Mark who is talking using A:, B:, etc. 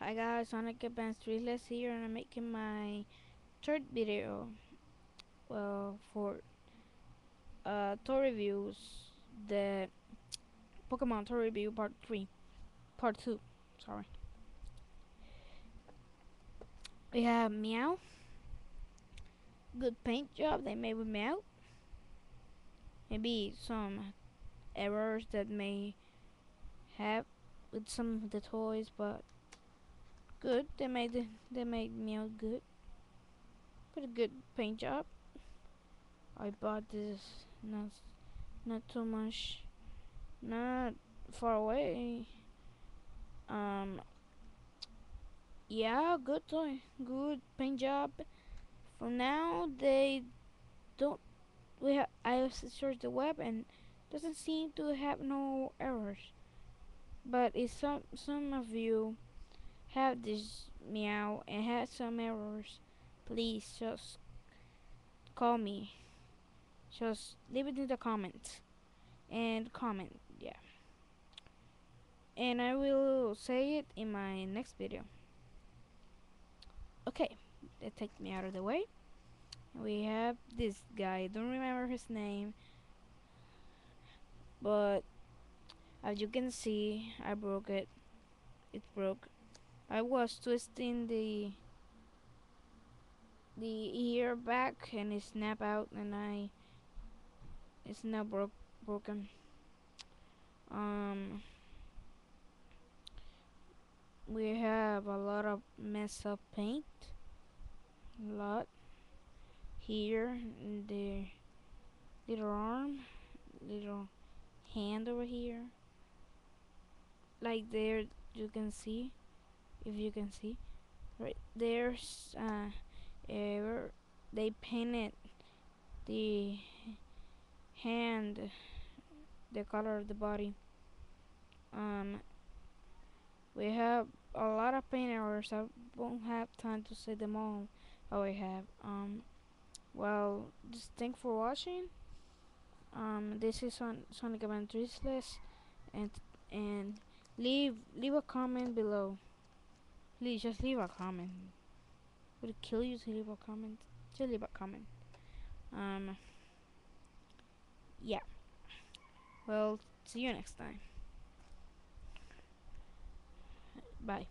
A: Hi guys, Sonic Advanced Treeless here, and I'm making my third video. For tour reviews, the Pokemon tour review part 2. Sorry. We have Meow. Good paint job they made with Meow. Maybe some errors that may have with some of the toys, but good. They made Meow good. Pretty good paint job. I bought this not too much, not far away. Um, yeah, good toy, good paint job. For now, they don't. I have searched the web and doesn't seem to have no errors. But if some of you have this meow and had some errors, please just call me. Just leave it in the comments and comment. Yeah, and I will say it in my next video. Okay, that takes me out of the way. We have this guy, don't remember his name, but as you can see, I broke it. It broke. I was twisting the ear back and it snapped out, and it's now broken. Um, we have a lot of messed up paint. A lot here in the little arm, little hand over here, like there. You can see, if you can see, right there's error. They painted the hand the color of the body. Um, we have a lot of paint errors. I won't have time to say them all. How we have. Well, just thank for watching. This is Sonic Adventures, and and leave a comment below. Please just leave a comment. Would it kill you to leave a comment? Just leave a comment. Um, yeah. Well, see you next time. Bye.